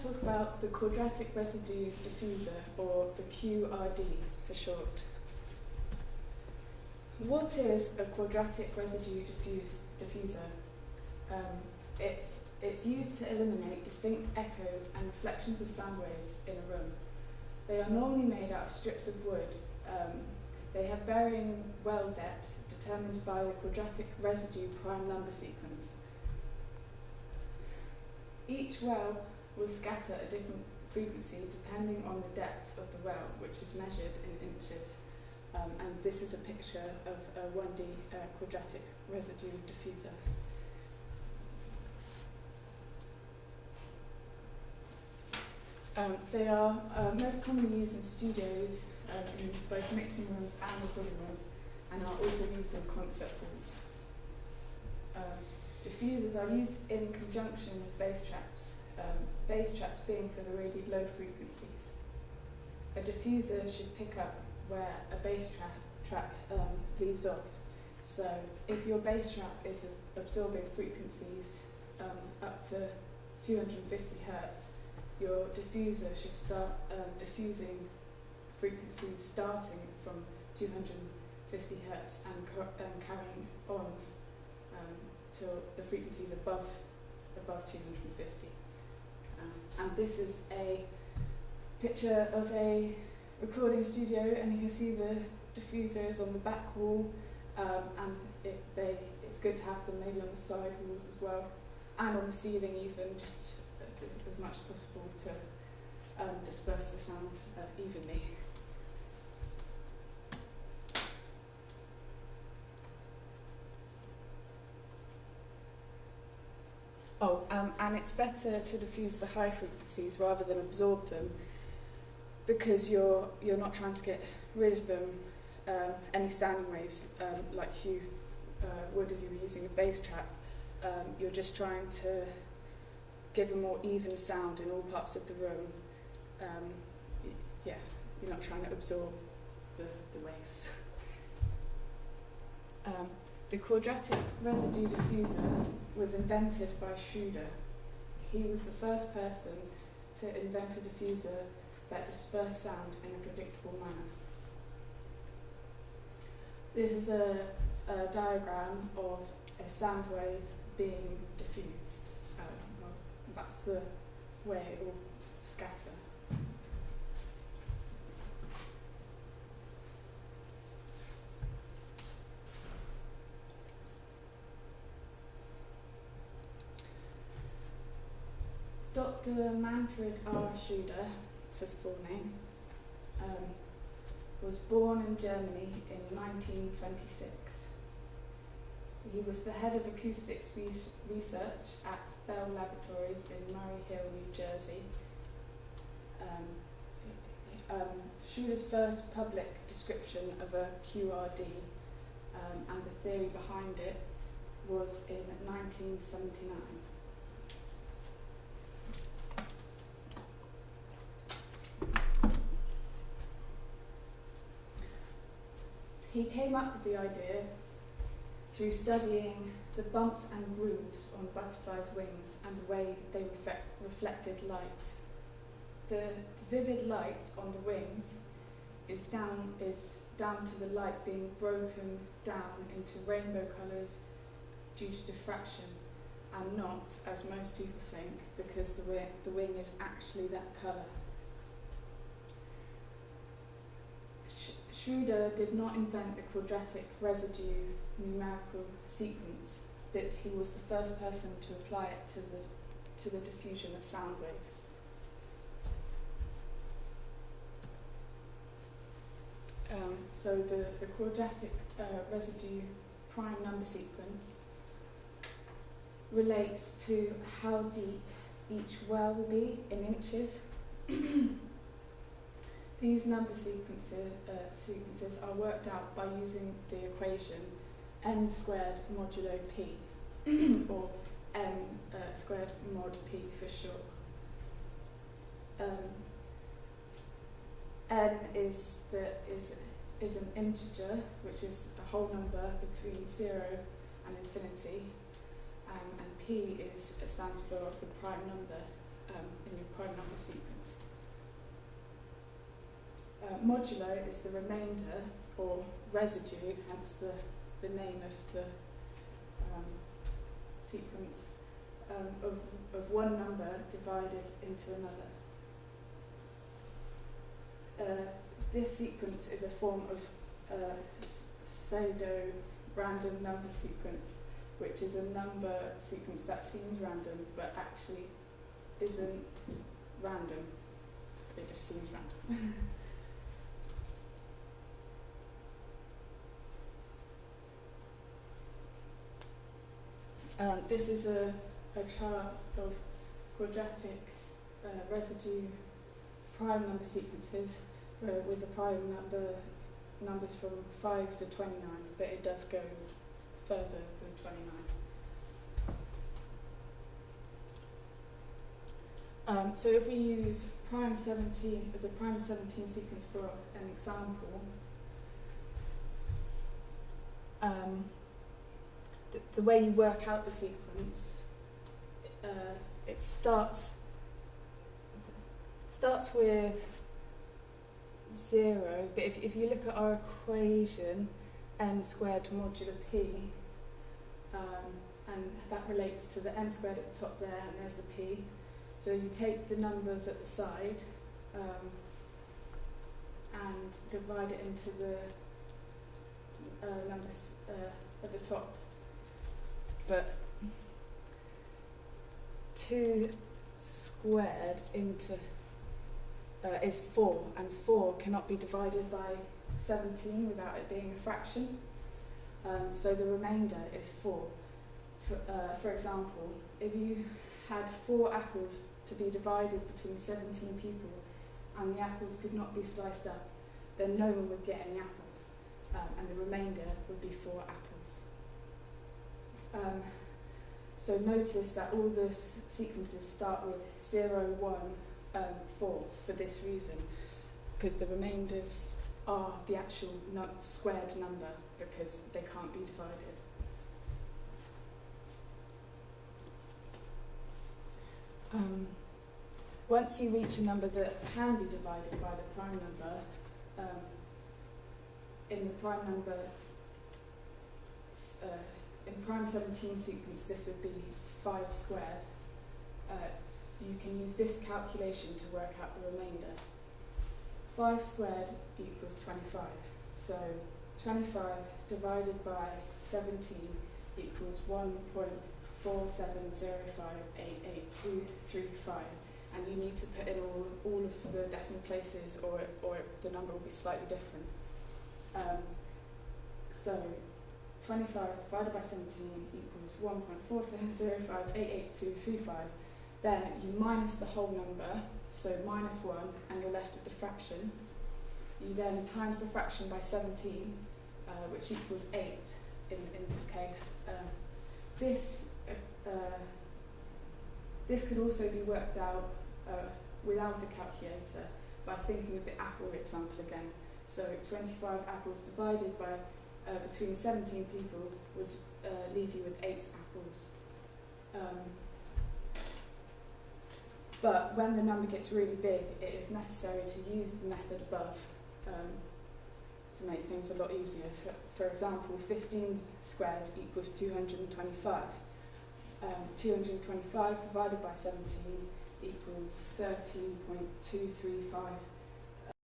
to talk about the quadratic residue diffuser, or the QRD for short. What is a quadratic residue diffuser? It's used to eliminate distinct echoes and reflections of sound waves in a room. They are normally made out of strips of wood. They have varying well depths determined by the quadratic residue prime number sequence. Each well will scatter a different frequency depending on the depth of the well, which is measured in inches. And this is a picture of a 1D quadratic residue diffuser. They are most commonly used in studios, in both mixing rooms and recording rooms, and are also used in concert halls. Diffusers are used in conjunction with bass traps being for the really low frequencies. A diffuser should pick up where a bass trap leaves off. So if your bass trap is absorbing frequencies up to 250 Hertz, your diffuser should start diffusing frequencies starting from 250 Hertz and carrying on till the frequencies above 250. And this is a picture of a recording studio, and you can see the diffusers on the back wall, and it's good to have them maybe on the side walls as well, and on the ceiling even, just as much as possible to disperse the sound evenly. And it's better to diffuse the high frequencies rather than absorb them, because you're not trying to get rid of them, any standing waves, like you would if you were using a bass trap. You're just trying to give a more even sound in all parts of the room. You're not trying to absorb the waves. The quadratic residue diffuser was invented by Schroeder. He was the first person to invent a diffuser that dispersed sound in a predictable manner. This is a diagram of a sound wave being diffused. That's the way it will scatter. Dr. Manfred R. Schroeder, it's his full name, was born in Germany in 1926. He was the head of acoustics research at Bell Laboratories in Murray Hill, New Jersey. Schroeder's first public description of a QRD and the theory behind it was in 1979. He came up with the idea through studying the bumps and grooves on butterflies' wings and the way they reflected light. The vivid light on the wings is down to the light being broken down into rainbow colours due to diffraction, and not, as most people think, because the wing is actually that colour. Schroeder did not invent the quadratic residue numerical sequence, but he was the first person to apply it to the diffusion of sound waves. So the quadratic residue prime number sequence relates to how deep each well will be in inches. These number sequences are worked out by using the equation n squared modulo p, or n squared mod p for short. N is an integer, which is a whole number between 0 and infinity, and p stands for the prime number. in your prime number sequence. Modulo is the remainder or residue, hence the name of the sequence of one number divided into another. This sequence is a form of pseudo-random number sequence, which is a number sequence that seems random but actually isn't random. It just seems random. This is a chart of quadratic residue prime number sequences with the prime numbers from 5 to 29, but it does go further than 29. So if we use the prime 17 sequence for an example, the way you work out the sequence, it starts with 0, but if you look at our equation, n squared modulo p, and that relates to the n squared at the top there, and there's the p. So you take the numbers at the side and divide it into the numbers at the top. But 2 squared into is 4, and 4 cannot be divided by 17 without it being a fraction. So the remainder is 4. For example, if you had 4 apples to be divided between 17 people and the apples could not be sliced up, then no one would get any apples, and the remainder would be 4 apples. So notice that all the sequences start with 0, 1, 4 for this reason, because the remainders are the actual squared number because they can't be divided. Once you reach a number that can be divided by the prime number, in the prime number, in prime 17 sequence, this would be 5 squared. You can use this calculation to work out the remainder. 5 squared equals 25. So 25 divided by 17 equals 1.470588235. And you need to put in all of the decimal places, or the number will be slightly different. So 25 divided by 17 equals 1.470588235. Then you minus the whole number, so minus 1, and you're left with the fraction. You then times the fraction by 17, which equals 8 in this case. This could also be worked out without a calculator by thinking of the apple example again. So 25 apples divided by between 17 people would leave you with 8 apples. But when the number gets really big, it is necessary to use the method above to make things a lot easier. For example, 15 squared equals 225. 225 divided by 17 equals 13.235